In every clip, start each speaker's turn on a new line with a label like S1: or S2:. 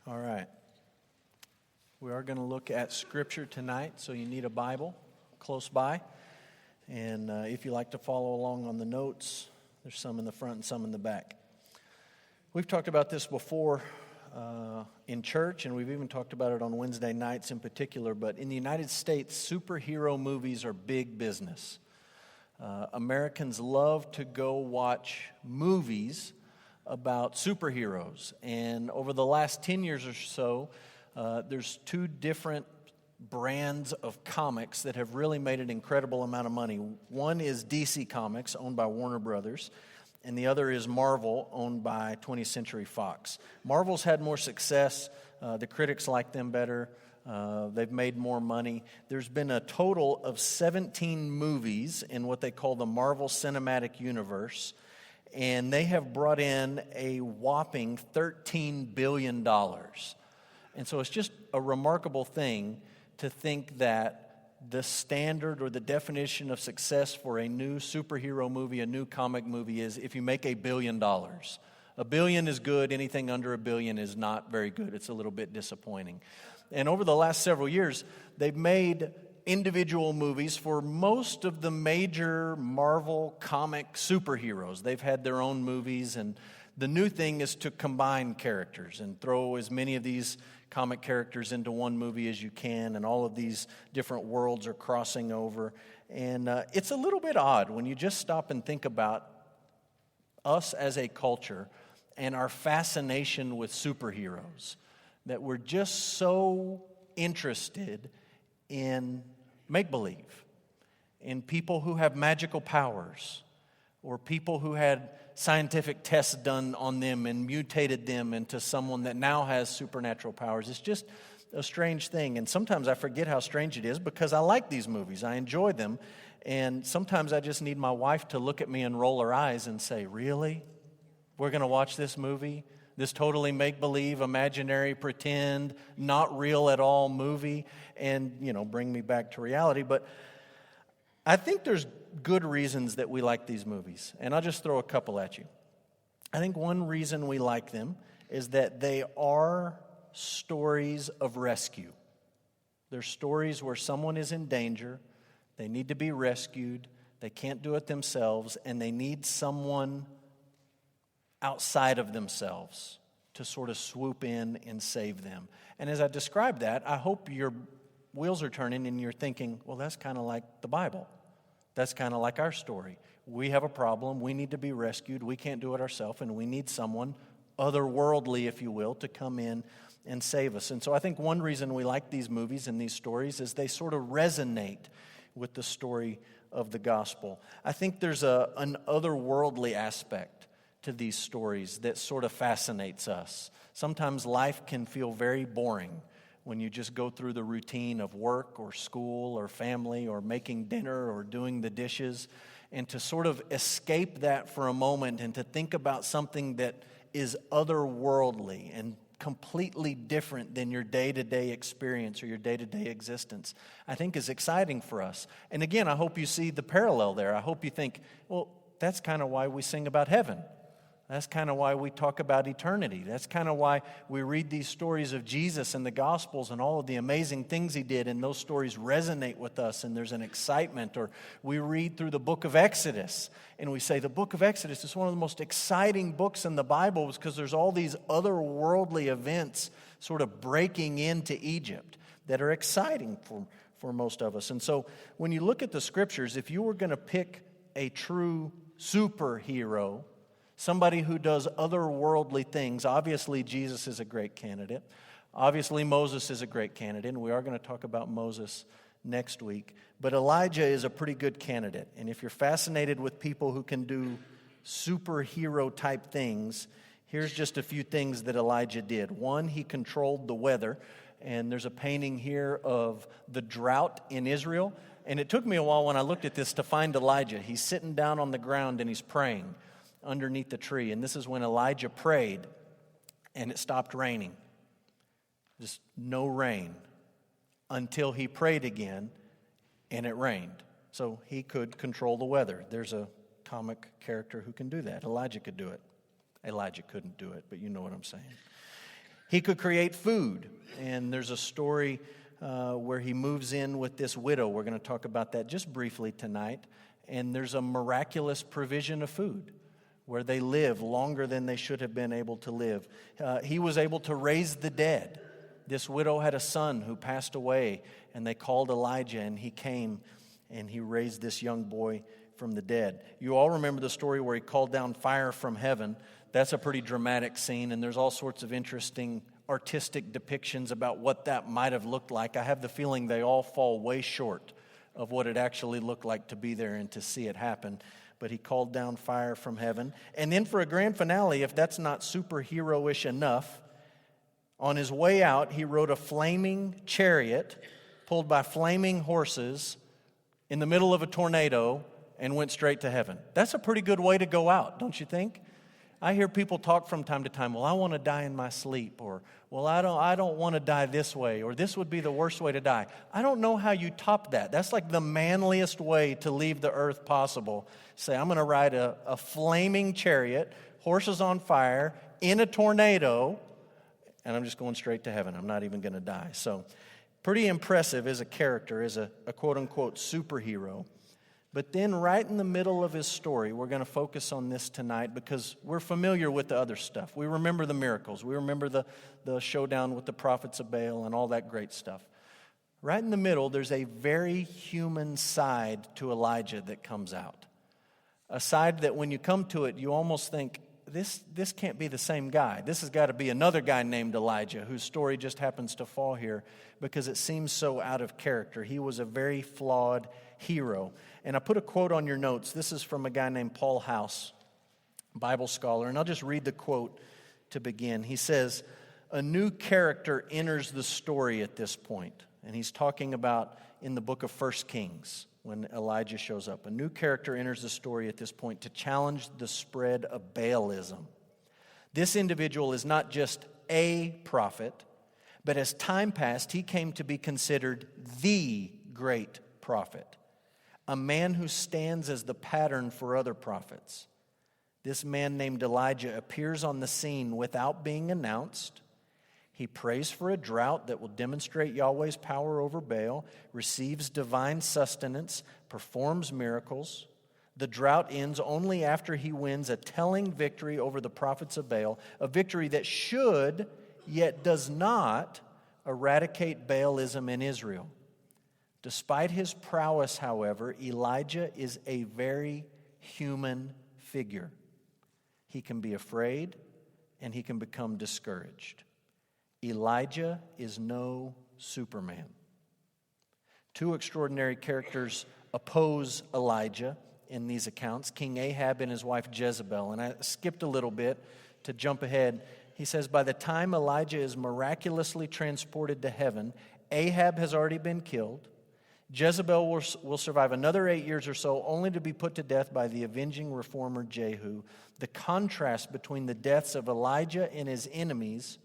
S1: All right. We are going to look at Scripture tonight, so you need a Bible close by. And if you like to follow along on the notes, there's some in the front and some in the back. We've talked about this before in church, and we've even talked about it on Wednesday nights in particular, but in the United States, superhero movies are big business. Americans love to go watch movies about superheroes, and over the last 10 years or so, there's two different brands of comics that have really made an incredible amount of money. One is DC Comics, owned by Warner Brothers, and the other is Marvel, owned by 20th Century Fox. Marvel's had more success. The critics like them better. They've made more money. There's been a total of 17 movies in what they call the Marvel Cinematic Universe, and they have brought in a whopping $13 billion. And so it's just a remarkable thing to think that the standard or the definition of success for a new superhero movie, a new comic movie, is if you make $1 billion. $1 billion is good. Anything under $1 billion is not very good. It's a little bit disappointing. And over the last several years, they've made individual movies for most of the major Marvel comic superheroes. They've had their own movies, and the new thing is to combine characters and throw as many of these comic characters into one movie as you can, and all of these different worlds are crossing over. And it's a little bit odd when you just stop and think about us as a culture and our fascination with superheroes, that we're just so interested in make-believe, in people who have magical powers, or people who had scientific tests done on them and mutated them into someone that now has supernatural powers. It's just a strange thing, and sometimes I forget how strange it is because I like these movies. I enjoy them, and sometimes I just need my wife to look at me and roll her eyes and say, "Really? We're going to watch this movie? This totally make-believe, imaginary, pretend, not real at all movie," and, bring me back to reality. But I think there's good reasons that we like these movies, and I'll just throw a couple at you. I think one reason we like them is that they are stories of rescue. They're stories where someone is in danger, they need to be rescued, they can't do it themselves, and they need someone outside of themselves to sort of swoop in and save them. And as I describe that, I hope your wheels are turning and you're thinking, well, that's kind of like the Bible. That's kind of like our story. We have a problem, we need to be rescued, we can't do it ourselves, and we need someone otherworldly, if you will, to come in and save us. And so I think one reason we like these movies and these stories is they sort of resonate with the story of the gospel. I think there's an otherworldly aspect to these stories that sort of fascinates us. Sometimes life can feel very boring when you just go through the routine of work or school or family or making dinner or doing the dishes, and to sort of escape that for a moment and to think about something that is otherworldly and completely different than your day-to-day experience or your day-to-day existence, I think is exciting for us. And again, I hope you see the parallel there. I hope you think, well, that's kind of why we sing about heaven. That's kind of why we talk about eternity. That's kind of why we read these stories of Jesus in the Gospels and all of the amazing things He did, and those stories resonate with us, and there's an excitement. Or we read through the book of Exodus, and we say the book of Exodus is one of the most exciting books in the Bible because there's all these otherworldly events sort of breaking into Egypt that are exciting for most of us. And so when you look at the Scriptures, if you were going to pick a true superhero, somebody who does otherworldly things, obviously Jesus is a great candidate. Obviously Moses is a great candidate, and we are going to talk about Moses next week. But Elijah is a pretty good candidate. And if you're fascinated with people who can do superhero type things, here's just a few things that Elijah did. One, he controlled the weather. And there's a painting here of the drought in Israel. And it took me a while when I looked at this to find Elijah. He's sitting down on the ground and he's praying underneath the tree. And this is when Elijah prayed and it stopped raining. Just no rain until he prayed again and it rained. So he could control the weather. There's a comic character who can do that. Elijah could do it. Elijah couldn't do it, but you know what I'm saying. He could create food, and there's a story where he moves in with this widow. We're going to talk about that just briefly tonight. And there's a miraculous provision of food where they live longer than they should have been able to live. He was able to raise the dead. This widow had a son who passed away, and they called Elijah, and he came and he raised this young boy from the dead. You all remember the story where he called down fire from heaven. That's a pretty dramatic scene, and there's all sorts of interesting artistic depictions about what that might have looked like. I have the feeling they all fall way short of what it actually looked like to be there and to see it happen. But he called down fire from heaven. And then for a grand finale, if that's not superhero-ish enough, on his way out, he rode a flaming chariot pulled by flaming horses in the middle of a tornado and went straight to heaven. That's a pretty good way to go out, don't you think? I hear people talk from time to time, well, I want to die in my sleep, or, well, I don't want to die this way, or this would be the worst way to die. I don't know how you top that. That's like the manliest way to leave the earth possible. Say, I'm going to ride a flaming chariot, horses on fire, in a tornado, and I'm just going straight to heaven. I'm not even going to die. So, pretty impressive as a character, as a quote-unquote superhero. But then right in the middle of his story, we're going to focus on this tonight because we're familiar with the other stuff. We remember the miracles. We remember the showdown with the prophets of Baal and all that great stuff. Right in the middle, there's a very human side to Elijah that comes out. A side that when you come to it, you almost think, this can't be the same guy. This has got to be another guy named Elijah whose story just happens to fall here because it seems so out of character. He was a very flawed hero. And I put a quote on your notes. This is from a guy named Paul House, Bible scholar. And I'll just read the quote to begin. He says, a new character enters the story at this point. And he's talking about in the book of 1 Kings when Elijah shows up. A new character enters the story at this point to challenge the spread of Baalism. This individual is not just a prophet, but as time passed, he came to be considered the great prophet. A man who stands as the pattern for other prophets. This man named Elijah appears on the scene without being announced. He prays for a drought that will demonstrate Yahweh's power over Baal, receives divine sustenance, performs miracles. The drought ends only after he wins a telling victory over the prophets of Baal, a victory that should, yet does not, eradicate Baalism in Israel. Despite his prowess, however, Elijah is a very human figure. He can be afraid and he can become discouraged. Elijah is no Superman. Two extraordinary characters oppose Elijah in these accounts, King Ahab and his wife Jezebel. And I skipped a little bit to jump ahead. He says, by the time Elijah is miraculously transported to heaven, Ahab has already been killed. Jezebel will survive another 8 years or so, only to be put to death by the avenging reformer Jehu. The contrast between the deaths of Elijah and his enemies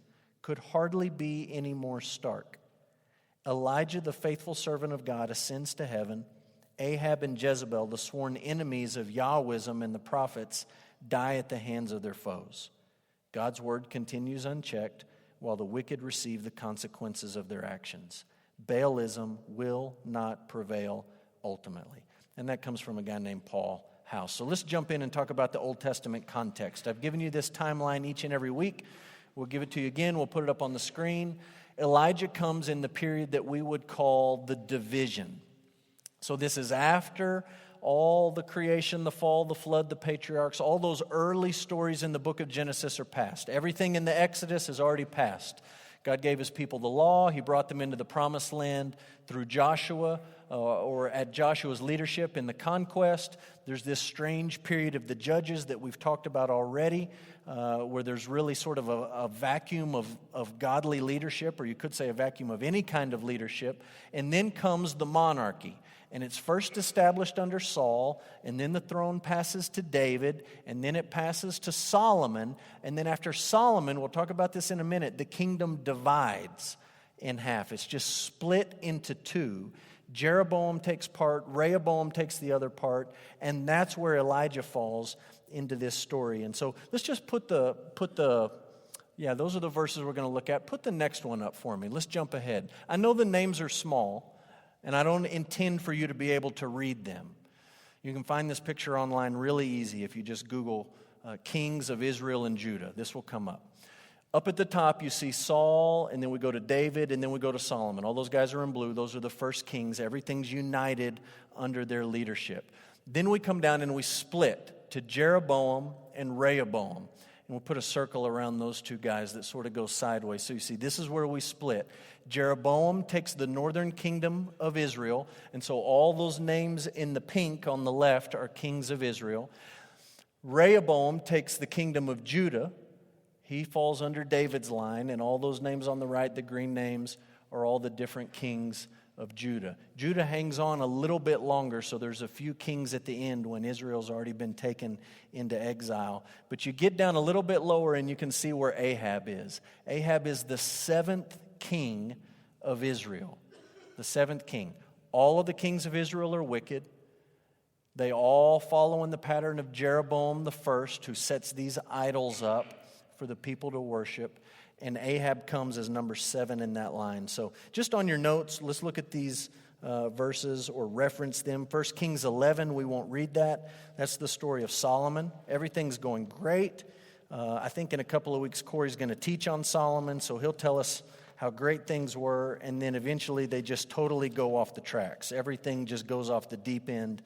S1: could hardly be any more stark. Elijah, the faithful servant of God, ascends to heaven. Ahab and Jezebel, the sworn enemies of Yahwism and the prophets, die at the hands of their foes. God's word continues unchecked while the wicked receive the consequences of their actions. Baalism will not prevail ultimately. And that comes from a guy named Paul House. So let's jump in and talk about the Old Testament context. I've given you this timeline each and every week. We'll give it to you again. We'll put it up on the screen. Elijah comes in the period that we would call the division. So this is after all the creation, the fall, the flood, the patriarchs, all those early stories in the book of Genesis are past. Everything in the Exodus has already passed. God gave his people the law. He brought them into the promised land through Joshua, or at Joshua's leadership in the conquest. There's this strange period of the judges that we've talked about already, where there's really sort of a vacuum of godly leadership, or you could say a vacuum of any kind of leadership. And then comes the monarchy. And it's first established under Saul, and then the throne passes to David, and then it passes to Solomon. And then after Solomon, we'll talk about this in a minute, the kingdom divides in half. It's just split into two. Jeroboam takes part, Rehoboam takes the other part, and that's where Elijah falls into this story. And so let's just put the Yeah, those are the verses we're going to look at. Put the next one up for me. Let's jump ahead. I know the names are small, and I don't intend for you to be able to read them. You can find this picture online really easy if you just Google Kings of Israel and Judah. This will come up. Up at the top, you see Saul, and then we go to David, and then we go to Solomon. All those guys are in blue. Those are the first kings. Everything's united under their leadership. Then we come down and we split to Jeroboam and Rehoboam. And we'll put a circle around those two guys that sort of go sideways. So you see, this is where we split. Jeroboam takes the northern kingdom of Israel. And so all those names in the pink on the left are kings of Israel. Rehoboam takes the kingdom of Judah. He falls under David's line. And all those names on the right, the green names, are all the different kings of Judah. Judah hangs on a little bit longer, so there's a few kings at the end when Israel's already been taken into exile. But you get down a little bit lower and you can see where Ahab is. Ahab is the seventh king of Israel. The seventh king. All of the kings of Israel are wicked. They all follow in the pattern of Jeroboam the first, who sets these idols up for the people to worship. And Ahab comes as number 7 in that line. So just on your notes, let's look at these verses or reference them. 1 Kings 11, we won't read that. That's the story of Solomon. Everything's going great. I think in a couple of weeks, Corey's going to teach on Solomon, so he'll tell us how great things were. And then eventually they just totally go off the tracks. Everything just goes off the deep end.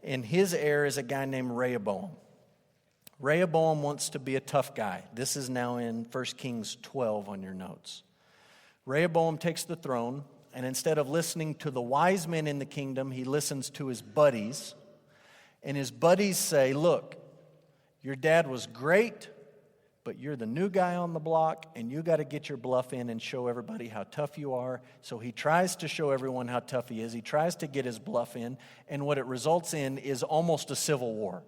S1: And his heir is a guy named Rehoboam. Rehoboam wants to be a tough guy. This is now in 1 Kings 12 on your notes. Rehoboam takes the throne, and instead of listening to the wise men in the kingdom, he listens to his buddies. And his buddies say, look, your dad was great, but you're the new guy on the block, and you got to get your bluff in and show everybody how tough you are. So he tries to show everyone how tough he is. He tries to get his bluff in, and what it results in is almost a civil war.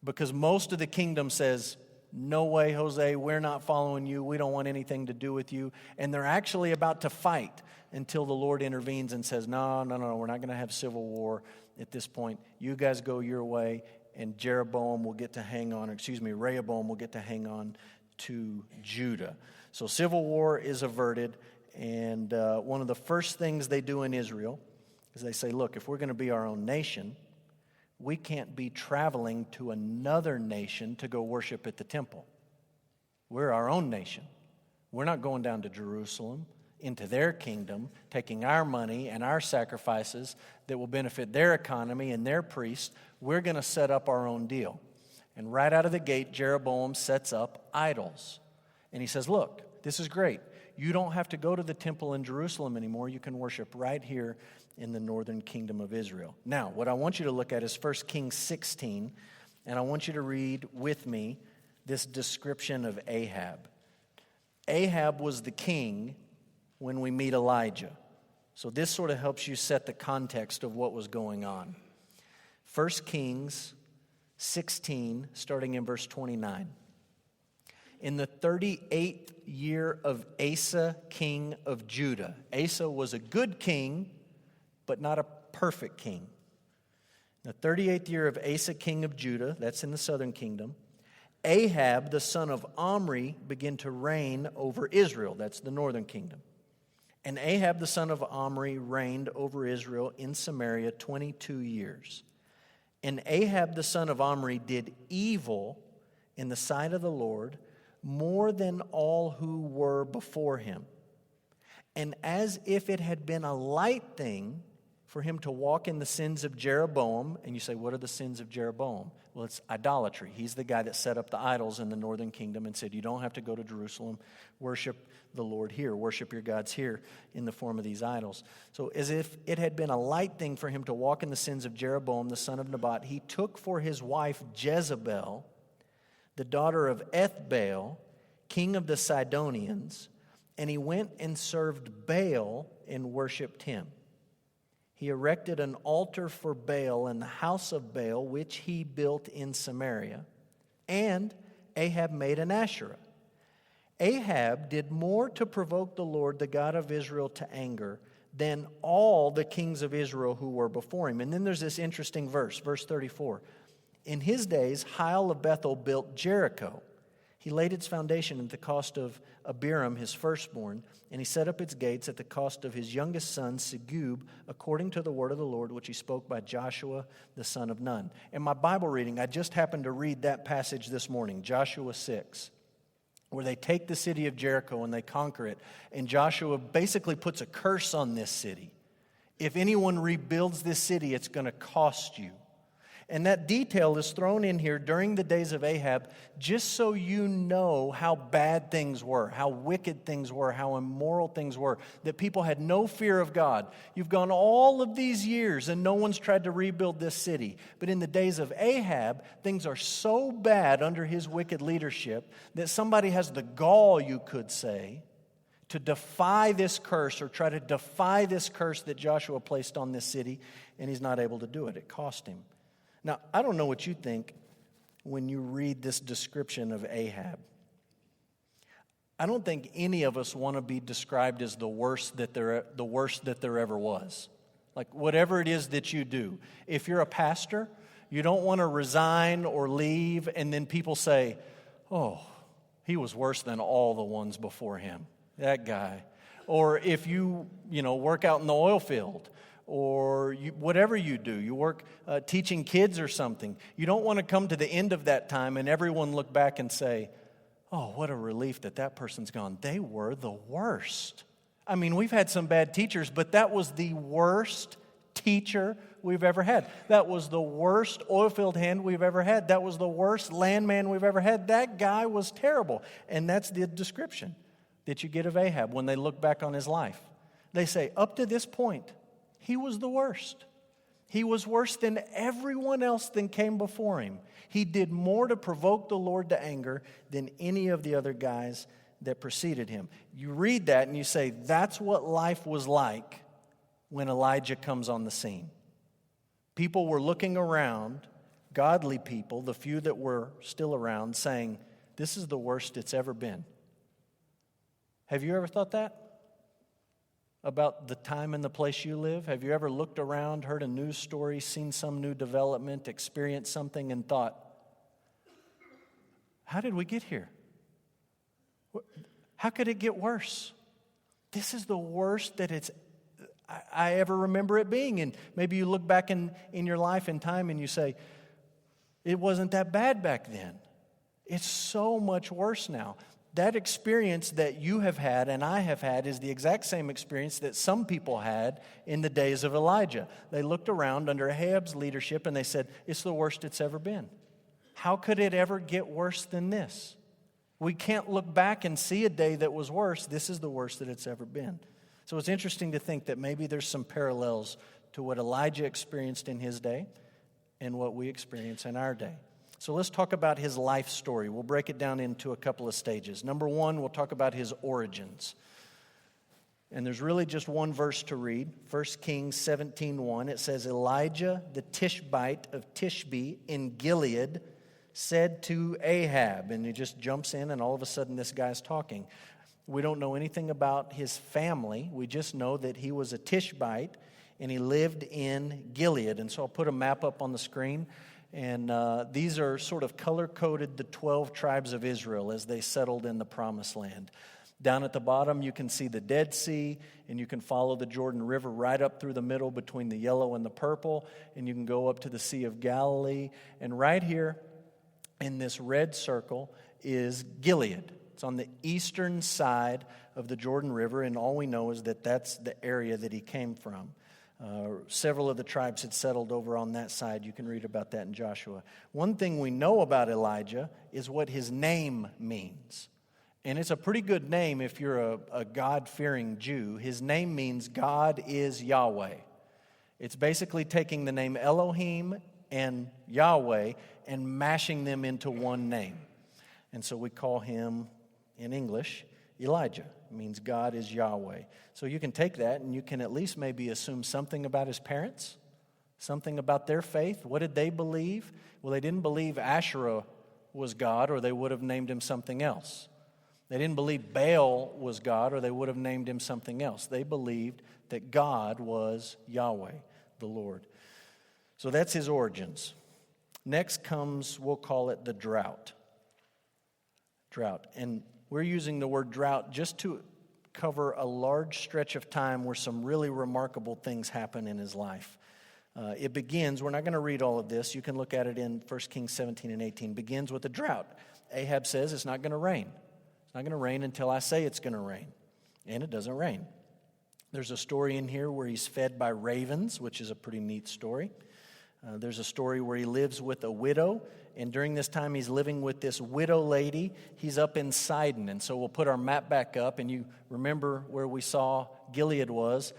S1: Because most of the kingdom says, no way, Jose, we're not following you. We don't want anything to do with you. And they're actually about to fight until the Lord intervenes and says, no, we're not going to have civil war at this point. You guys go your way, and Rehoboam will get to hang on to Judah. So civil war is averted, and one of the first things they do in Israel is they say, look, if we're going to be our own nation, we can't be traveling to another nation to go worship at the temple. We're our own nation. We're not going down to Jerusalem, into their kingdom, taking our money and our sacrifices that will benefit their economy and their priests. We're going to set up our own deal. And right out of the gate, Jeroboam sets up idols. And he says, look, this is great. You don't have to go to the temple in Jerusalem anymore. You can worship right here in the northern kingdom of Israel. Now, what I want you to look at is 1 Kings 16, and I want you to read with me this description of Ahab. Ahab was the king when we meet Elijah. So this sort of helps you set the context of what was going on. 1 Kings 16, starting in verse 29. In the 38th year of Asa, king of Judah. Asa was a good king, but not a perfect king. The 38th year of Asa, king of Judah, that's in the southern kingdom, Ahab, the son of Omri, began to reign over Israel. That's the northern kingdom. And Ahab, the son of Omri, reigned over Israel in Samaria 22 years. And Ahab, the son of Omri, did evil in the sight of the Lord more than all who were before him. And as if it had been a light thing for him to walk in the sins of Jeroboam. And you say, what are the sins of Jeroboam? Well, it's idolatry. He's the guy that set up the idols in the northern kingdom and said, you don't have to go to Jerusalem. Worship the Lord here. Worship your gods here in the form of these idols. So as if it had been a light thing for him to walk in the sins of Jeroboam, the son of Nebat, he took for his wife Jezebel, the daughter of Ethbaal, king of the Sidonians, and he went and served Baal and worshipped him. He erected an altar for Baal in the house of Baal, which he built in Samaria, and Ahab made an Asherah. Ahab did more to provoke the Lord, the God of Israel, to anger than all the kings of Israel who were before him. And then there's this interesting verse 34. In his days, Hiel of Bethel built Jericho. He laid its foundation at the cost of Abiram, his firstborn, and he set up its gates at the cost of his youngest son, Segub, according to the word of the Lord, which he spoke by Joshua, the son of Nun. In my Bible reading, I just happened to read that passage this morning, Joshua 6, where they take the city of Jericho and they conquer it, and Joshua basically puts a curse on this city. If anyone rebuilds this city, it's going to cost you. And that detail is thrown in here during the days of Ahab, just so you know how bad things were, how wicked things were, how immoral things were, that people had no fear of God. You've gone all of these years and no one's tried to rebuild this city. But in the days of Ahab, things are so bad under his wicked leadership that somebody has the gall, you could say, to defy this curse or try to defy this curse that Joshua placed on this city, and he's not able to do it. It cost him. Now, I don't know what you think when you read this description of Ahab. I don't think any of us want to be described as the worst that there ever was. Like whatever it is that you do. If you're a pastor, you don't want to resign or leave and then people say, "Oh, he was worse than all the ones before him, that guy." Or if you work out in the oil field, or whatever you do, you work teaching kids or something, you don't want to come to the end of that time and everyone look back and say, "Oh, what a relief that person's gone. They were the worst." I mean, we've had some bad teachers, but that was the worst teacher we've ever had. That was the worst oil field hand we've ever had. That was the worst landman we've ever had. That guy was terrible. And that's the description that you get of Ahab when they look back on his life. They say, up to this point, he was the worst. He was worse than everyone else that came before him. He did more to provoke the Lord to anger than any of the other guys that preceded him. You read that and you say, that's what life was like when Elijah comes on the scene. People were looking around, godly people, the few that were still around, saying, this is the worst it's ever been. Have you ever thought that? About the time and the place you live? Have you ever looked around, heard a news story, seen some new development, experienced something, and thought, how did we get here? How could it get worse? This is the worst that I ever remember it being. And maybe you look back in your life and time and you say, it wasn't that bad back then. It's so much worse now. That experience that you have had and I have had is the exact same experience that some people had in the days of Elijah. They looked around under Ahab's leadership and they said, it's the worst it's ever been. How could it ever get worse than this? We can't look back and see a day that was worse. This is the worst that it's ever been. So it's interesting to think that maybe there's some parallels to what Elijah experienced in his day and what we experience in our day. So let's talk about his life story. We'll break it down into a couple of stages. Number one, we'll talk about his origins. And there's really just one verse to read. 1 Kings 17:1. It says, Elijah the Tishbite of Tishbe in Gilead said to Ahab. And he just jumps in and all of a sudden this guy's talking. We don't know anything about his family. We just know that he was a Tishbite and he lived in Gilead. And so I'll put a map up on the screen. And these are sort of color-coded the 12 tribes of Israel as they settled in the Promised Land. Down at the bottom, you can see the Dead Sea, and you can follow the Jordan River right up through the middle between the yellow and the purple, and you can go up to the Sea of Galilee. And right here in this red circle is Gilead. It's on the eastern side of the Jordan River, and all we know is that that's the area that he came from. Several of the tribes had settled over on that side. You can read about that in Joshua. One thing we know about Elijah is what his name means. And it's a pretty good name if you're a God-fearing Jew. His name means God is Yahweh. It's basically taking the name Elohim and Yahweh and mashing them into one name. And so we call him, in English, Elijah. It means God is Yahweh. So you can take that and you can at least maybe assume something about his parents, something about their faith. What did they believe? Well, they didn't believe Asherah was God, or they would have named him something else. They didn't believe Baal was God, or they would have named him something else. They believed that God was Yahweh, the Lord. So that's his origins. Next comes, we'll call it the drought. Drought. And we're using the word drought just to cover a large stretch of time where some really remarkable things happen in his life. It begins, we're not going to read all of this. You can look at it in 1 Kings 17 and 18. Begins with a drought. Ahab says it's not going to rain. It's not going to rain until I say it's going to rain. And it doesn't rain. There's a story in here where he's fed by ravens, which is a pretty neat story. There's a story where he lives with a widow. And during this time he's living with this widow lady. He's up in Sidon. And so we'll put our map back up. And you remember where we saw Gilead was.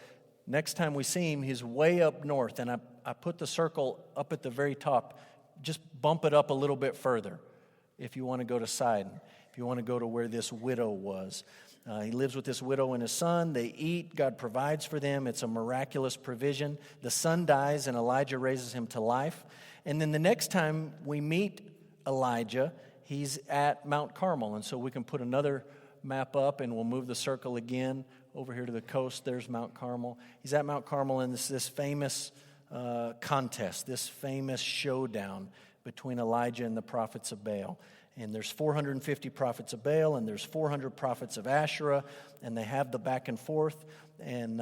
S1: Next time we see him, he's way up north. And I put the circle up at the very top. Just bump it up a little bit further if you want to go to Sidon, if you want to go to where this widow was. He lives with this widow and his son. They eat. God provides for them. It's a miraculous provision. The son dies, and Elijah raises him to life. And then the next time we meet Elijah, he's at Mount Carmel. And so we can put another map up, and we'll move the circle again over here to the coast. There's Mount Carmel. He's at Mount Carmel in this famous contest, this famous showdown between Elijah and the prophets of Baal. And there's 450 prophets of Baal, and there's 400 prophets of Asherah, and they have the back and forth. And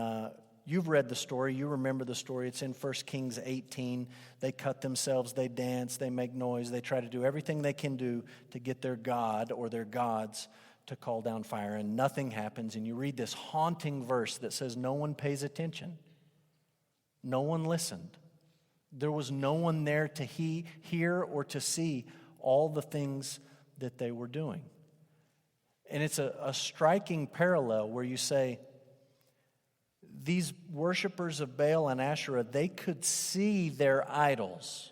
S1: you've read the story. You remember the story. It's in 1 Kings 18. They cut themselves. They dance. They make noise. They try to do everything they can do to get their god or their gods to call down fire, and nothing happens. And you read this haunting verse that says no one pays attention. No one listened. There was no one there to hear or to see all the things that they were doing. And it's a striking parallel where you say, these worshipers of Baal and Asherah, they could see their idols,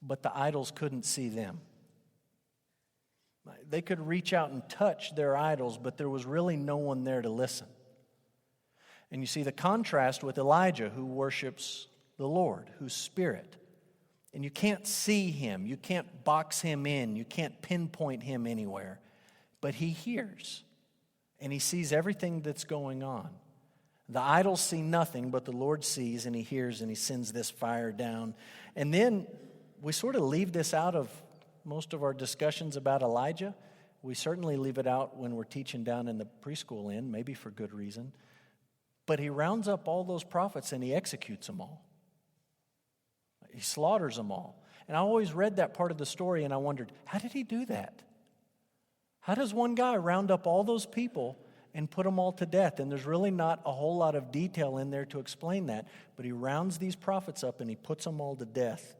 S1: but the idols couldn't see them. They could reach out and touch their idols, but there was really no one there to listen. And you see the contrast with Elijah, who worships the Lord, who's spirit. And you can't see him. You can't box him in. You can't pinpoint him anywhere. But he hears. And he sees everything that's going on. The idols see nothing, but the Lord sees and he hears and he sends this fire down. And then we sort of leave this out of most of our discussions about Elijah. We certainly leave it out when we're teaching down in the preschool inn, maybe for good reason. But he rounds up all those prophets and he executes them all. He slaughters them all. And I always read that part of the story and I wondered, how did he do that? How does one guy round up all those people and put them all to death? And there's really not a whole lot of detail in there to explain that. But he rounds these prophets up and he puts them all to death.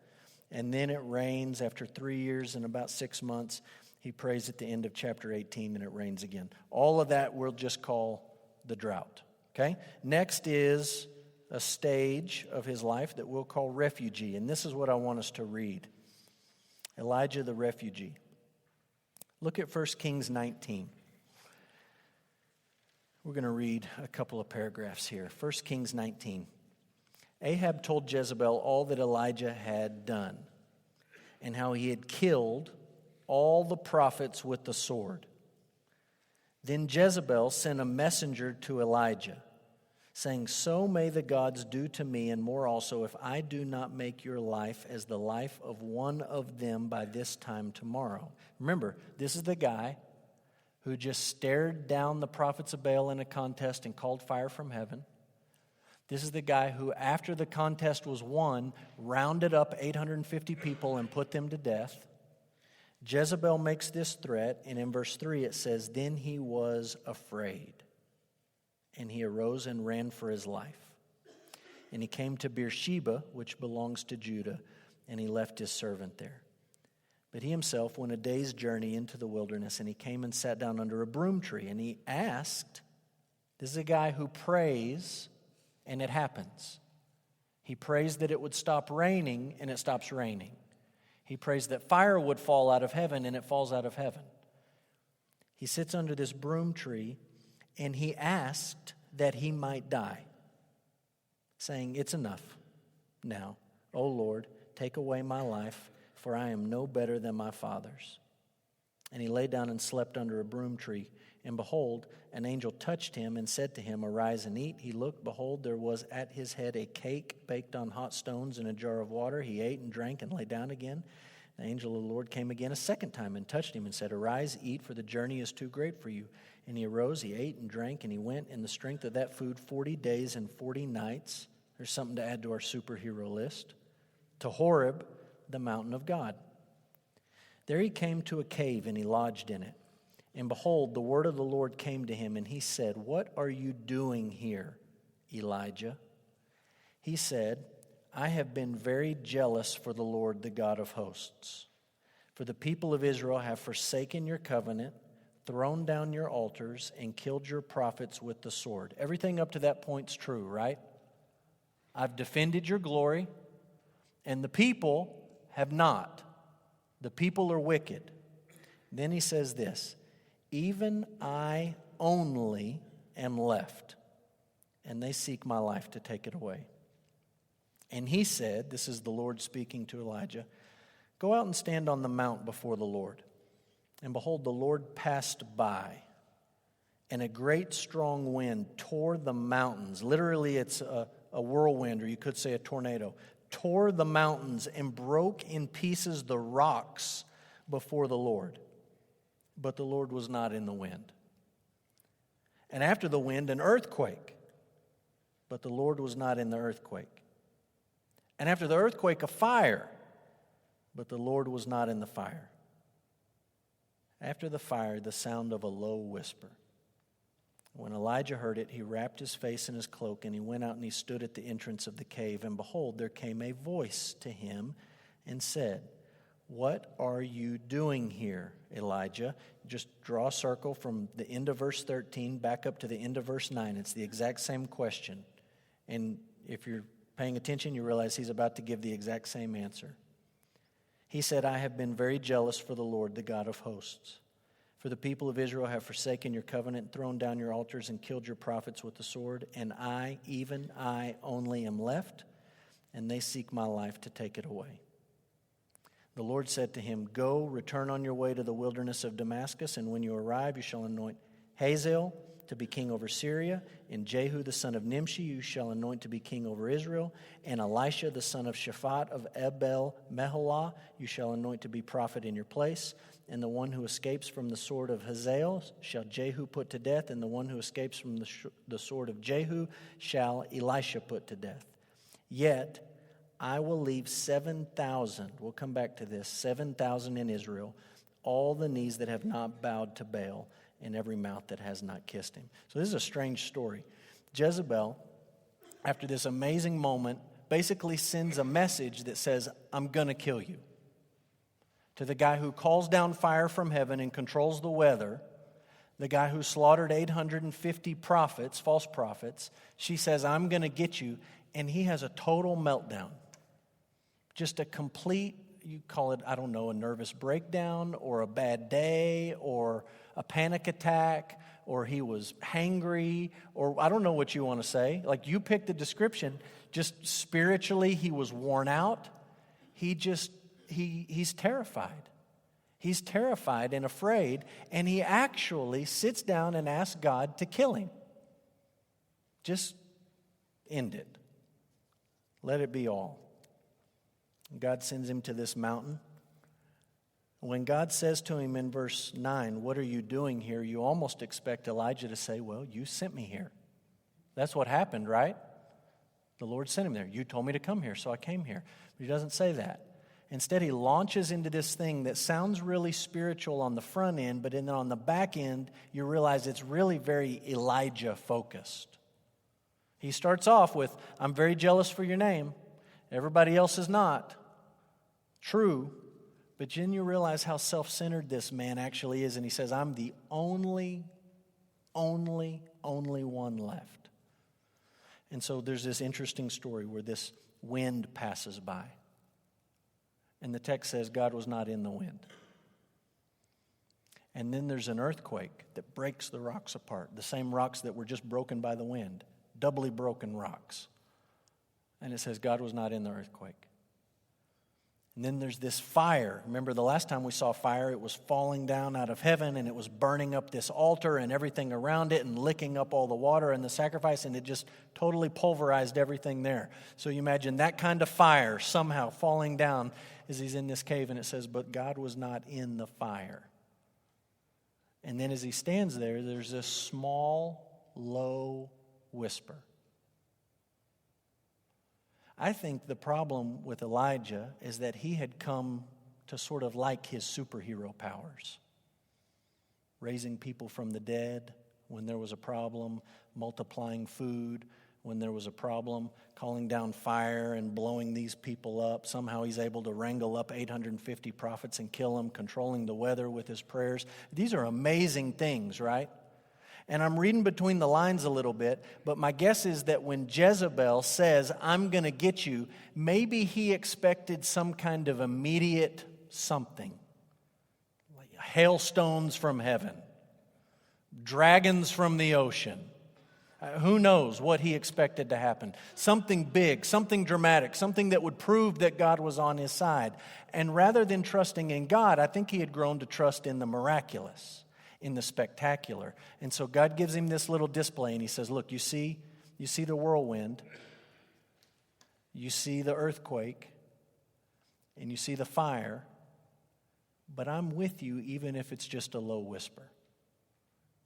S1: And then it rains after 3 years and about 6 months. He prays at the end of chapter 18 and it rains again. All of that we'll just call the drought. Okay? Next is a stage of his life that we'll call refugee. And this is what I want us to read. Elijah the refugee. Look at 1 Kings 19. We're going to read a couple of paragraphs here. 1 Kings 19. Ahab told Jezebel all that Elijah had done and how he had killed all the prophets with the sword. Then Jezebel sent a messenger to Elijah, saying, "So may the gods do to me and more also if I do not make your life as the life of one of them by this time tomorrow." Remember, this is the guy who just stared down the prophets of Baal in a contest and called fire from heaven. This is the guy who, after the contest was won, rounded up 850 people and put them to death. Jezebel makes this threat, and in verse 3 it says, "Then he was afraid, and he arose and ran for his life. And he came to Beersheba, which belongs to Judah, and he left his servant there. But he himself went a day's journey into the wilderness, and he came and sat down under a broom tree, and he asked," this is a guy who prays, and it happens. He prays that it would stop raining, and it stops raining. He prays that fire would fall out of heaven, and it falls out of heaven. He sits under this broom tree, and he asked that he might die, saying, "It's enough now. O Lord, take away my life, for I am no better than my fathers." And he lay down and slept under a broom tree. And behold, an angel touched him and said to him, "Arise and eat." He looked, behold, there was at his head a cake baked on hot stones and a jar of water. He ate and drank and lay down again. The angel of the Lord came again a second time and touched him and said, "Arise, eat, for the journey is too great for you." And he arose, he ate and drank, and he went in the strength of that food 40 days and 40 nights. There's something to add to our superhero list. To Horeb, the mountain of God. There he came to a cave, and he lodged in it. And behold, the word of the Lord came to him, and he said, "What are you doing here, Elijah?" He said, "I have been very jealous for the Lord, the God of hosts. For the people of Israel have forsaken your covenant, thrown down your altars, and killed your prophets with the sword." Everything up to that point's true, right? I've defended your glory, and the people have not. The people are wicked. Then he says this, "Even I only am left, and they seek my life to take it away." And he said, this is the Lord speaking to Elijah, "Go out and stand on the mount before the Lord." And behold, the Lord passed by, and a great strong wind tore the mountains. Literally, it's a whirlwind, or you could say a tornado. Tore the mountains and broke in pieces the rocks before the Lord. But the Lord was not in the wind. And after the wind, an earthquake. But the Lord was not in the earthquake. And after the earthquake, a fire. But the Lord was not in the fire. After the fire, the sound of a low whisper. When Elijah heard it, he wrapped his face in his cloak, and he went out and he stood at the entrance of the cave. And behold, there came a voice to him and said, "What are you doing here, Elijah?" Just draw a circle from the end of verse 13 back up to the end of verse 9. It's the exact same question. And if you're paying attention, you realize he's about to give the exact same answer. He said, "I have been very jealous for the Lord, the God of hosts. For the people of Israel have forsaken your covenant, thrown down your altars, and killed your prophets with the sword. And I, even I only am left, and they seek my life to take it away." The Lord said to him, "Go, return on your way to the wilderness of Damascus, and when you arrive, you shall anoint Hazael to be king over Syria, and Jehu the son of Nimshi you shall anoint to be king over Israel, and Elisha the son of Shaphat of Abel-Meholah you shall anoint to be prophet in your place. And the one who escapes from the sword of Hazael shall Jehu put to death, and the one who escapes from the sword of Jehu shall Elisha put to death. Yet I will leave 7,000, we'll come back to this, 7,000 in Israel, all the knees that have not bowed to Baal, and every mouth that has not kissed him." So this is a strange story. Jezebel, after this amazing moment, basically sends a message that says, "I'm going to kill you." To the guy who calls down fire from heaven and controls the weather, the guy who slaughtered 850 prophets, false prophets, she says, "I'm going to get you." And he has a total meltdown. Just a complete, you call it, I don't know, a nervous breakdown or a bad day or a panic attack, or he was hangry, or I don't know what you want to say. Like, you pick the description. Just spiritually, he was worn out. He's terrified. He's terrified and afraid, and he actually sits down and asks God to kill him. Just end it. Let it be all. God sends him to this mountain. When God says to him in verse 9, "What are you doing here?" you almost expect Elijah to say, "Well, you sent me here." That's what happened, right? The Lord sent him there. "You told me to come here, so I came here." But he doesn't say that. Instead, he launches into this thing that sounds really spiritual on the front end, but then on the back end, you realize it's really very Elijah-focused. He starts off with, "I'm very jealous for your name. Everybody else is not." True, but then you realize how self-centered this man actually is, and he says, "I'm the only one left." And so there's this interesting story where this wind passes by. And the text says God was not in the wind. And then there's an earthquake that breaks the rocks apart, the same rocks that were just broken by the wind, doubly broken rocks. And it says God was not in the earthquake. And then there's this fire. Remember the last time we saw fire, it was falling down out of heaven, and it was burning up this altar and everything around it and licking up all the water and the sacrifice, and it just totally pulverized everything there. So you imagine that kind of fire somehow falling down is he's in this cave, and it says, but God was not in the fire. And then as he stands there, there's this small, low whisper. I think the problem with Elijah is that he had come to sort of like his superhero powers. Raising people from the dead when there was a problem, multiplying food when there was a problem, calling down fire and blowing these people up. Somehow he's able to wrangle up 850 prophets and kill them, controlling the weather with his prayers. These are amazing things, right? And I'm reading between the lines a little bit, but my guess is that when Jezebel says, I'm going to get you, maybe he expected some kind of immediate something. Like hailstones from heaven, dragons from the ocean. Who knows what he expected to happen? Something big, something dramatic, something that would prove that God was on his side. And rather than trusting in God, I think he had grown to trust in the miraculous, in the spectacular. And so God gives him this little display, and he says, look, you see the whirlwind, you see the earthquake, and you see the fire, but I'm with you even if it's just a low whisper.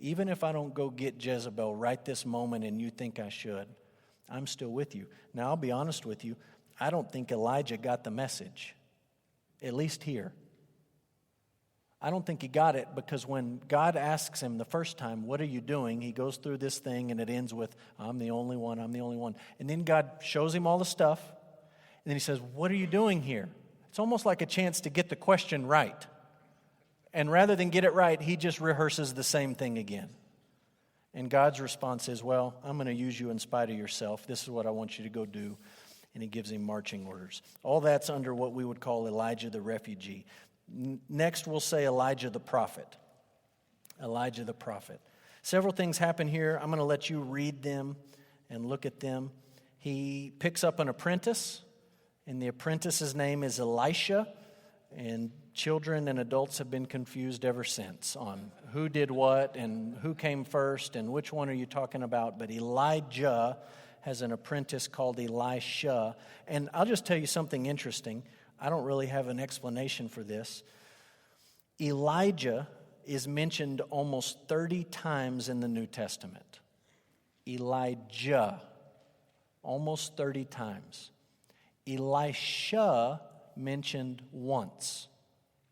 S1: Even if I don't go get Jezebel right this moment and you think I should, I'm still with you. Now, I'll be honest with you, I don't think Elijah got the message, at least here. I don't think he got it, because when God asks him the first time, what are you doing? He goes through this thing and it ends with, I'm the only one, I'm the only one. And then God shows him all the stuff, and then he says, what are you doing here? It's almost like a chance to get the question right. And rather than get it right, he just rehearses the same thing again. And God's response is, well, I'm going to use you in spite of yourself. This is what I want you to go do. And he gives him marching orders. All that's under what we would call Elijah the refugee. Next, we'll say Elijah the prophet. Elijah the prophet. Several things happen here. I'm going to let you read them and look at them. He picks up an apprentice, and the apprentice's name is Elisha. And children and adults have been confused ever since on who did what and who came first and which one are you talking about. But Elijah has an apprentice called Elisha. And I'll just tell you something interesting. I don't really have an explanation for this. Elijah is mentioned almost 30 times in the New Testament. Elijah, almost 30 times. Elisha mentioned once,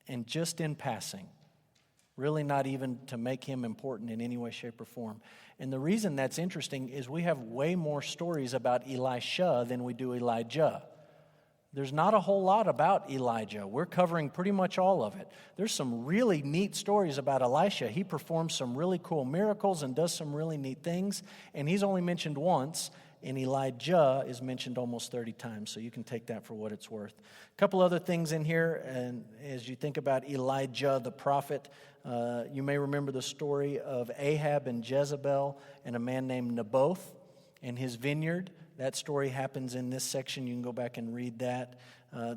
S1: and just in passing, really not even to make him important in any way, shape, or form. And the reason that's interesting is we have way more stories about Elisha than we do Elijah. There's not a whole lot about Elijah. We're covering pretty much all of it. There's some really neat stories about Elisha. He performs some really cool miracles and does some really neat things, and he's only mentioned once. And Elijah is mentioned almost 30 times, so you can take that for what it's worth. A couple other things in here, and as you think about Elijah the prophet, you may remember the story of Ahab and Jezebel and a man named Naboth and his vineyard. That story happens in this section. You can go back and read that.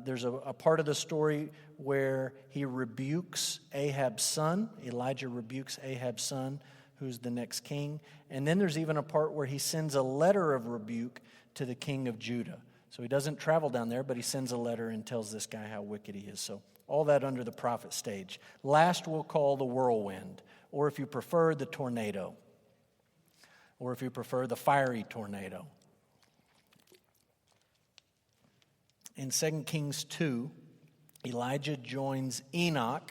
S1: There's a part of the story where he rebukes Ahab's son. Elijah rebukes Ahab's son, who's the next king. And then there's even a part where he sends a letter of rebuke to the king of Judah. So he doesn't travel down there, but he sends a letter and tells this guy how wicked he is. So all that under the prophet stage. Last we'll call the whirlwind, or if you prefer, the tornado, or if you prefer, the fiery tornado. In 2 Kings 2, Elijah joins Enoch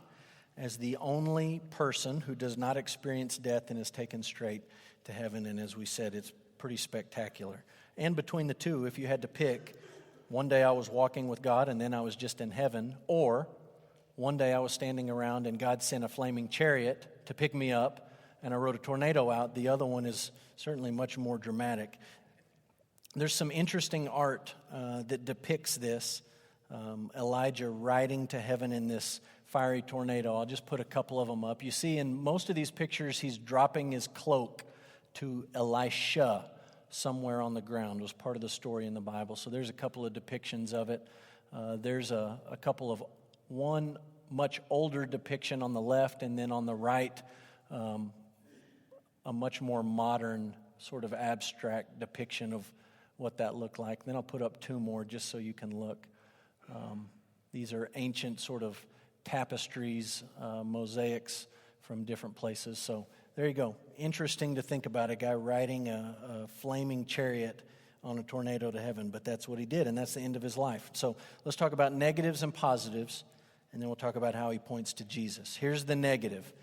S1: as the only person who does not experience death and is taken straight to heaven. And as we said, it's pretty spectacular. And between the two, if you had to pick, one day I was walking with God and then I was just in heaven, or one day I was standing around and God sent a flaming chariot to pick me up and I rode a tornado out, the other one is certainly much more dramatic. There's some interesting art that depicts this. Elijah riding to heaven in this fiery tornado. I'll just put a couple of them up. You see in most of these pictures, he's dropping his cloak to Elisha somewhere on the ground. It was part of the story in the Bible. So there's a couple of depictions of it. There's a couple of, one much older depiction on the left, and then on the right, a much more modern sort of abstract depiction of what that looked like. Then I'll put up two more just so you can look. These are ancient sort of tapestries, mosaics from different places. So there you go. Interesting to think about, a guy riding a flaming chariot on a tornado to heaven, but that's what he did, and that's the end of his life. So let's talk about negatives and positives, and then we'll talk about how he points to Jesus. Here's the negative.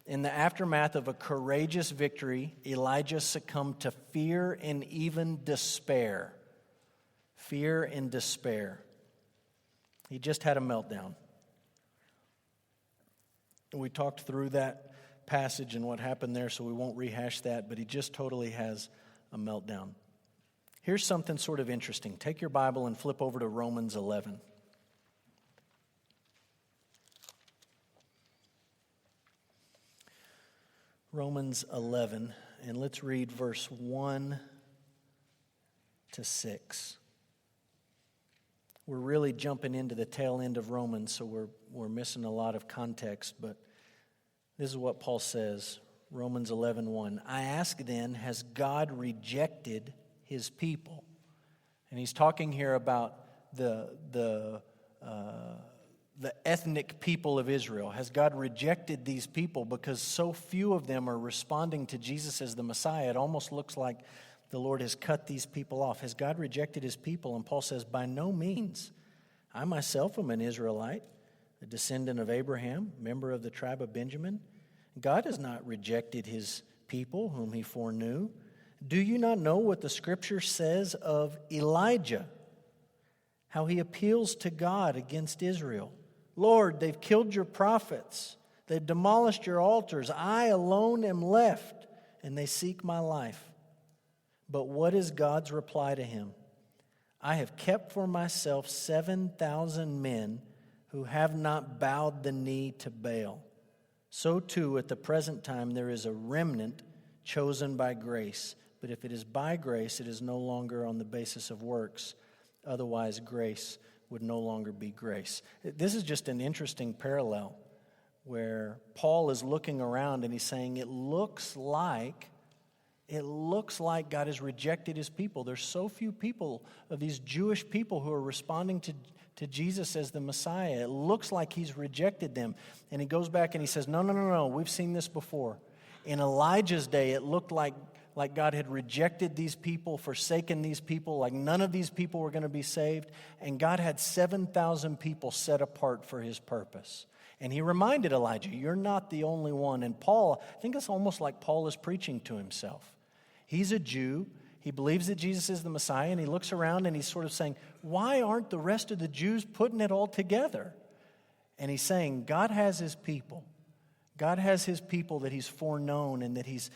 S1: In the aftermath of a courageous victory, Elijah succumbed to fear and even despair. Fear and despair. He just had a meltdown. We talked through that passage and what happened there, so we won't rehash that, but he just totally has a meltdown. Here's something sort of interesting. Take your Bible and flip over to Romans 11. Romans 11, and let's read verse 1 to 6. We're really jumping into the tail end of Romans, so we're missing a lot of context, but this is what Paul says, Romans 11:1. I ask then, has God rejected his people? And he's talking here about the ethnic people of Israel. Has God rejected these people because so few of them are responding to Jesus as the Messiah? It almost looks like the Lord has cut these people off. Has God rejected his people? And Paul says, by no means. I myself am an Israelite, a descendant of Abraham, member of the tribe of Benjamin. God has not rejected his people whom he foreknew. Do you not know what the scripture says of Elijah? How he appeals to God against Israel. Lord, they've killed your prophets. They've demolished your altars. I alone am left, and they seek my life. But what is God's reply to him? I have kept for myself 7,000 men who have not bowed the knee to Baal. So too, at the present time, there is a remnant chosen by grace. But if it is by grace, it is no longer on the basis of works. Otherwise, grace would no longer be grace. This is just an interesting parallel where Paul is looking around and he's saying, it looks like God has rejected his people. There's so few people of these Jewish people who are responding to Jesus as the Messiah. It looks like he's rejected them. And he goes back and he says, no, we've seen this before. In Elijah's day, it looked like God had rejected these people, forsaken these people, like none of these people were going to be saved. And God had 7,000 people set apart for his purpose. And he reminded Elijah, you're not the only one. And Paul, I think it's almost like Paul is preaching to himself. He's a Jew. He believes that Jesus is the Messiah, and he looks around and he's sort of saying, why aren't the rest of the Jews putting it all together? And he's saying, God has his people. God has his people that he's foreknown and that he's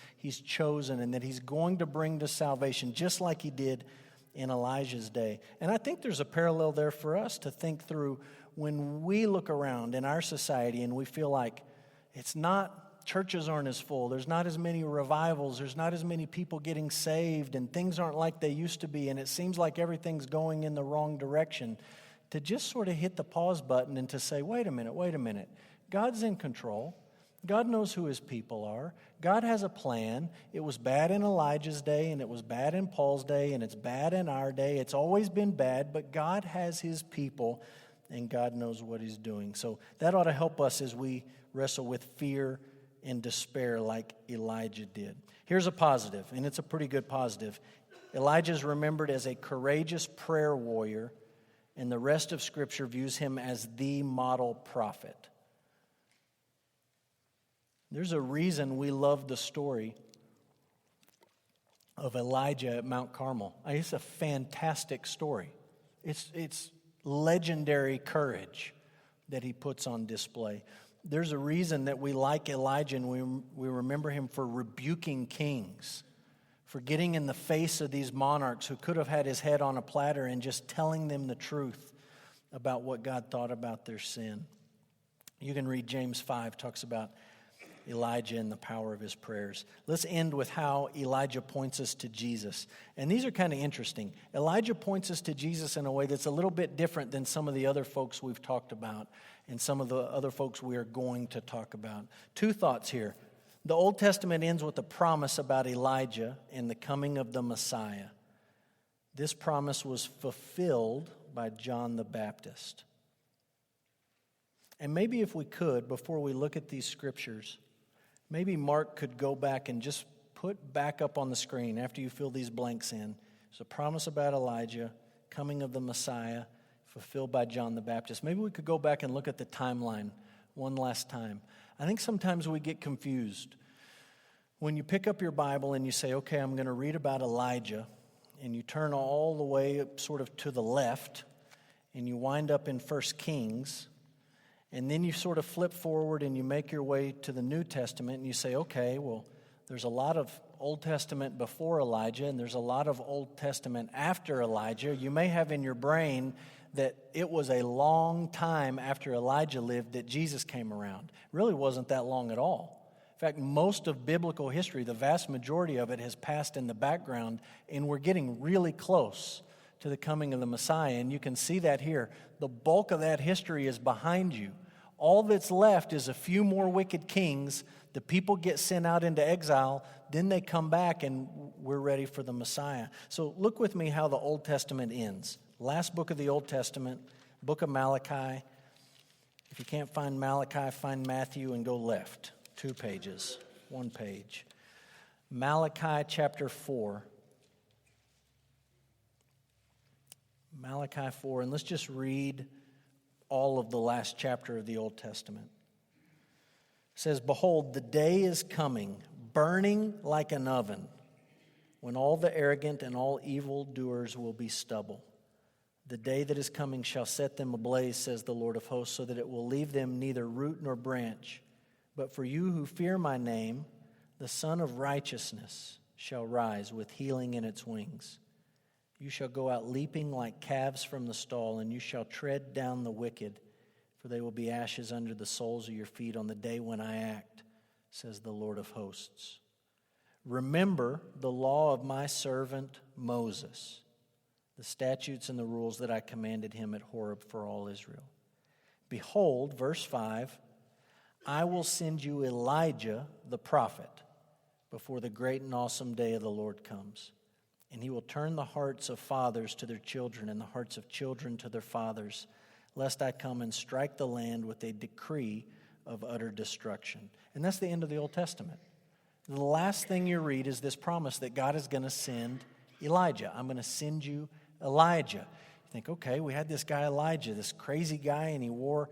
S1: chosen and that he's going to bring to salvation, just like he did in Elijah's day. And I think there's a parallel there for us to think through when we look around in our society and we feel like churches aren't as full, there's not as many revivals, there's not as many people getting saved, and things aren't like they used to be, and it seems like everything's going in the wrong direction, to just sort of hit the pause button and to say, wait a minute, God's in control. God knows who his people are. God has a plan. It was bad in Elijah's day, and it was bad in Paul's day, and it's bad in our day. It's always been bad, but God has his people, and God knows what he's doing. So that ought to help us as we wrestle with fear and despair like Elijah did. Here's a positive, and it's a pretty good positive. Elijah is remembered as a courageous prayer warrior, and the rest of Scripture views him as the model prophet. There's a reason we love the story of Elijah at Mount Carmel. It's a fantastic story. It's legendary courage that he puts on display. There's a reason that we like Elijah and we remember him for rebuking kings, for getting in the face of these monarchs who could have had his head on a platter and just telling them the truth about what God thought about their sin. You can read James 5, talks about Elijah and the power of his prayers. Let's end with how Elijah points us to Jesus. And these are kind of interesting. Elijah points us to Jesus in a way that's a little bit different than some of the other folks we've talked about and some of the other folks we are going to talk about. Two thoughts here. The Old Testament ends with a promise about Elijah and the coming of the Messiah. This promise was fulfilled by John the Baptist. And maybe if we could, before we look at these scriptures, maybe Mark could go back and just put back up on the screen after you fill these blanks in. There's a promise about Elijah, coming of the Messiah, fulfilled by John the Baptist. Maybe we could go back and look at the timeline one last time. I think sometimes we get confused. When you pick up your Bible and you say, okay, I'm going to read about Elijah, and you turn all the way sort of to the left, and you wind up in 1 Kings, and then you sort of flip forward and you make your way to the New Testament, and you say, okay, well, there's a lot of Old Testament before Elijah, and there's a lot of Old Testament after Elijah. You may have in your brain that it was a long time after Elijah lived that Jesus came around. It really wasn't that long at all. In fact, most of biblical history, the vast majority of it has passed in the background, and we're getting really close to the coming of the Messiah, and you can see that here. The bulk of that history is behind you. All that's left is a few more wicked kings. The people get sent out into exile, then they come back, and we're ready for the Messiah. So look with me how the Old Testament ends. Last book of the Old Testament, book of Malachi. If you can't find Malachi, find Matthew and go left. 2 pages, 1 page. Malachi chapter 4. Malachi 4, and let's just read all of the last chapter of the Old Testament. It says, "Behold, the day is coming, burning like an oven, when all the arrogant and all evildoers will be stubble. The day that is coming shall set them ablaze, says the Lord of hosts, so that it will leave them neither root nor branch. But for you who fear my name, the Son of Righteousness shall rise with healing in its wings. You shall go out leaping like calves from the stall, and you shall tread down the wicked, for they will be ashes under the soles of your feet on the day when I act, says the Lord of hosts. Remember the law of my servant Moses, the statutes and the rules that I commanded him at Horeb for all Israel. Behold," verse 5, "I will send you Elijah the prophet before the great and awesome day of the Lord comes. And he will turn the hearts of fathers to their children and the hearts of children to their fathers, lest I come and strike the land with a decree of utter destruction." And that's the end of the Old Testament. The last thing you read is this promise that God is going to send Elijah. I'm going to send you Elijah. You think, okay, we had this guy Elijah, this crazy guy, and he wore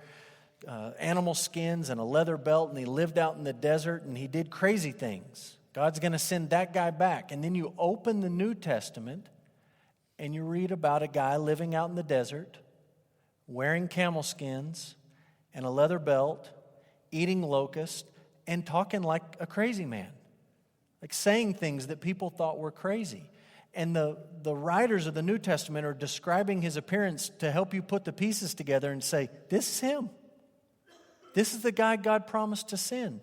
S1: animal skins and a leather belt, and he lived out in the desert, and he did crazy things. God's going to send that guy back. And then you open the New Testament, and you read about a guy living out in the desert, wearing camel skins and a leather belt, eating locusts, and talking like a crazy man, like saying things that people thought were crazy. And the writers of the New Testament are describing his appearance to help you put the pieces together and say, this is him. This is the guy God promised to send.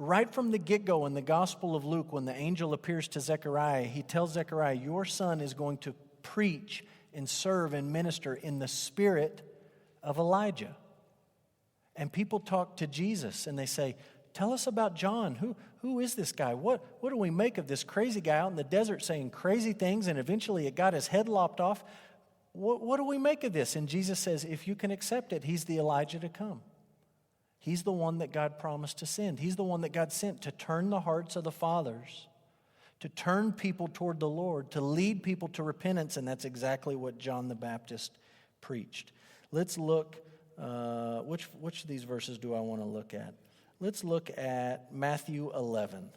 S1: Right from the get-go in the Gospel of Luke, when the angel appears to Zechariah, he tells Zechariah, your son is going to preach and serve and minister in the spirit of Elijah. And people talk to Jesus and they say, tell us about John. Who is this guy? What do we make of this crazy guy out in the desert saying crazy things, and eventually it got his head lopped off? What do we make of this? And Jesus says, if you can accept it, he's the Elijah to come. He's the one that God promised to send. He's the one that God sent to turn the hearts of the fathers, to turn people toward the Lord, to lead people to repentance, and that's exactly what John the Baptist preached. Let's look, which of these verses do I want to look at? Let's look at Matthew 11.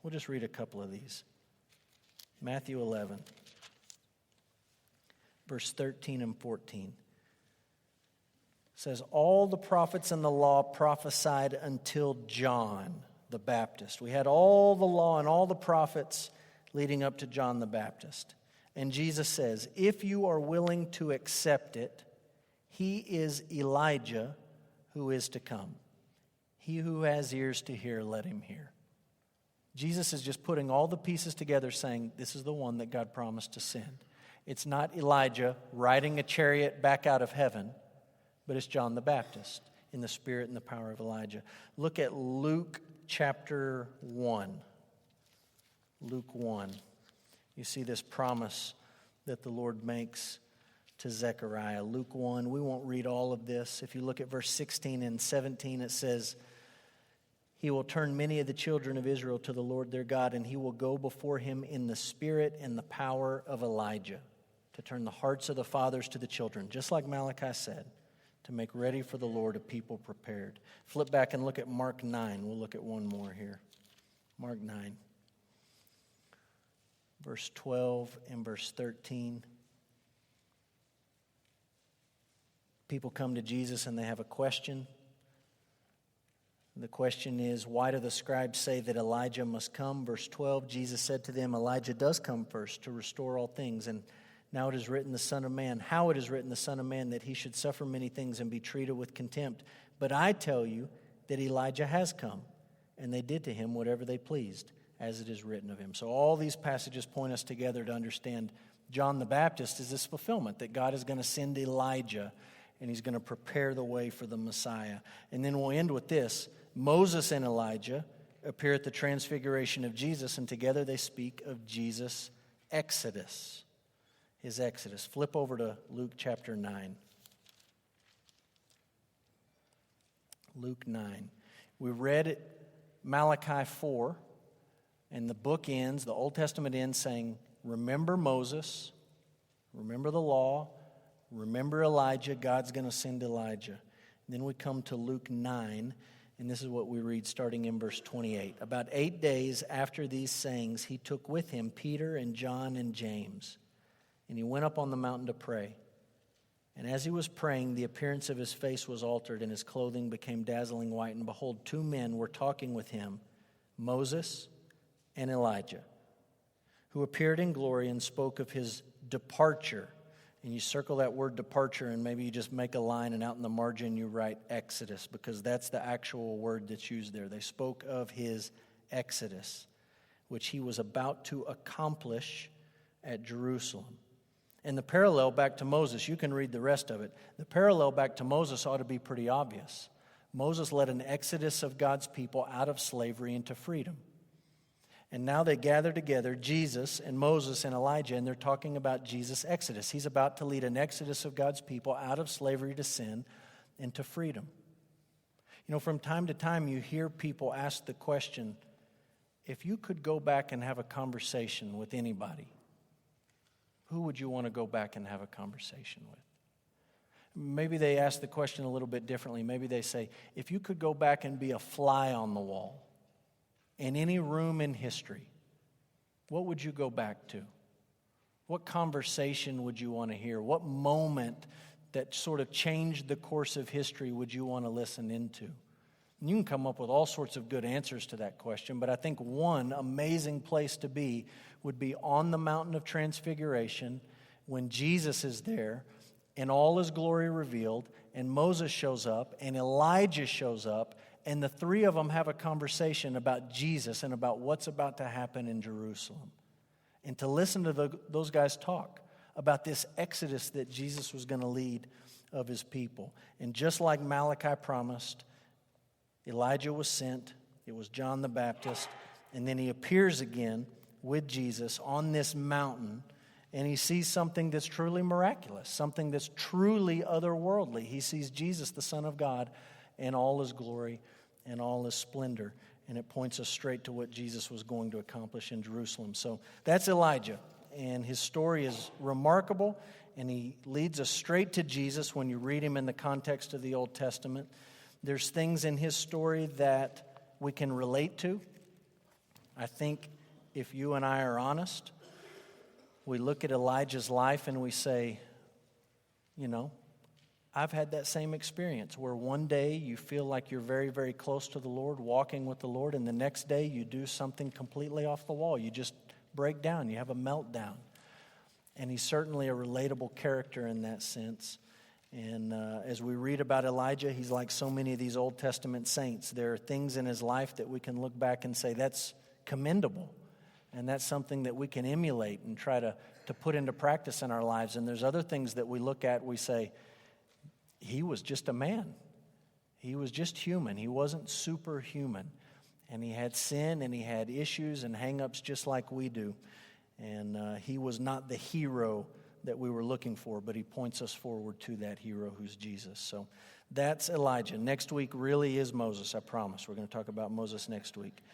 S1: We'll just read a couple of these. Matthew 11, verse 13 and 14. Says, all the prophets and the law prophesied until John the Baptist. We had all the law and all the prophets leading up to John the Baptist. And Jesus says, if you are willing to accept it, he is Elijah who is to come. He who has ears to hear, let him hear. Jesus is just putting all the pieces together saying, this is the one that God promised to send. It's not Elijah riding a chariot back out of heaven, but it's John the Baptist in the spirit and the power of Elijah. Look at Luke chapter 1. Luke 1. You see this promise that the Lord makes to Zechariah. Luke 1, we won't read all of this. If you look at verse 16 and 17, it says, He will turn many of the children of Israel to the Lord their God, and He will go before Him in the spirit and the power of Elijah, to turn the hearts of the fathers to the children, just like Malachi said, to make ready for the Lord a people prepared. Flip back and look at Mark 9. We'll look at one more here. Mark 9, verse 12 and verse 13. People come to Jesus and they have a question. The question is, why do the scribes say that Elijah must come? Verse 12, Jesus said to them, Elijah does come first to restore all things. And now it is written, the Son of Man, how it is written, the Son of Man, that he should suffer many things and be treated with contempt. But I tell you that Elijah has come, and they did to him whatever they pleased, as it is written of him. So all these passages point us together to understand John the Baptist is this fulfillment, that God is going to send Elijah, and he's going to prepare the way for the Messiah. And then we'll end with this. Moses and Elijah appear at the transfiguration of Jesus, and together they speak of Jesus' exodus. His exodus. Flip over to Luke chapter 9. Luke 9. We read Malachi 4, and the book ends, the Old Testament ends saying, remember Moses, remember the law, remember Elijah, God's going to send Elijah. And then we come to Luke 9, and this is what we read starting in verse 28. About 8 days after these sayings, he took with him Peter and John and James, and he went up on the mountain to pray. And as he was praying, the appearance of his face was altered, and his clothing became dazzling white. And behold, 2 men were talking with him, Moses and Elijah, who appeared in glory and spoke of his departure. And you circle that word departure, and maybe you just make a line, and out in the margin you write Exodus, because that's the actual word that's used there. They spoke of his exodus, which he was about to accomplish at Jerusalem. And the parallel back to Moses, you can read the rest of it. The parallel back to Moses ought to be pretty obvious. Moses led an exodus of God's people out of slavery into freedom. And now they gather together, Jesus and Moses and Elijah, and they're talking about Jesus' exodus. He's about to lead an exodus of God's people out of slavery to sin into freedom. You know, from time to time you hear people ask the question, if you could go back and have a conversation with anybody, who would you want to go back and have a conversation with? Maybe they ask the question a little bit differently. Maybe they say, if you could go back and be a fly on the wall in any room in history, what would you go back to? What conversation would you want to hear? What moment that sort of changed the course of history would you want to listen into? And you can come up with all sorts of good answers to that question, but I think one amazing place to be would be on the mountain of transfiguration when Jesus is there and all his glory revealed, and Moses shows up and Elijah shows up, and the 3 of them have a conversation about Jesus and about what's about to happen in Jerusalem. And to listen to those guys talk about this exodus that Jesus was going to lead of his people. And just like Malachi promised, Elijah was sent. It was John the Baptist. And then he appears again with Jesus on this mountain, and he sees something that's truly miraculous, something that's truly otherworldly. He sees Jesus, the Son of God, in all his glory and all his splendor. And it points us straight to what Jesus was going to accomplish in Jerusalem. So that's Elijah, and his story is remarkable, and he leads us straight to Jesus when you read him in the context of the Old Testament. There's things in his story that we can relate to. I think if you and I are honest, we look at Elijah's life and we say, you know, I've had that same experience where one day you feel like you're very, very close to the Lord, walking with the Lord, and the next day you do something completely off the wall. You just break down. You have a meltdown. And he's certainly a relatable character in that sense. And as we read about Elijah, he's like so many of these Old Testament saints. There are things in his life that we can look back and say, that's commendable. And that's something that we can emulate and try to put into practice in our lives. And there's other things that we look at, we say, he was just a man. He was just human. He wasn't superhuman. And he had sin and he had issues and hang-ups just like we do. And he was not the hero that we were looking for, but he points us forward to that hero who's Jesus. So that's Elijah. Next week really is Moses, I promise. We're going to talk about Moses next week.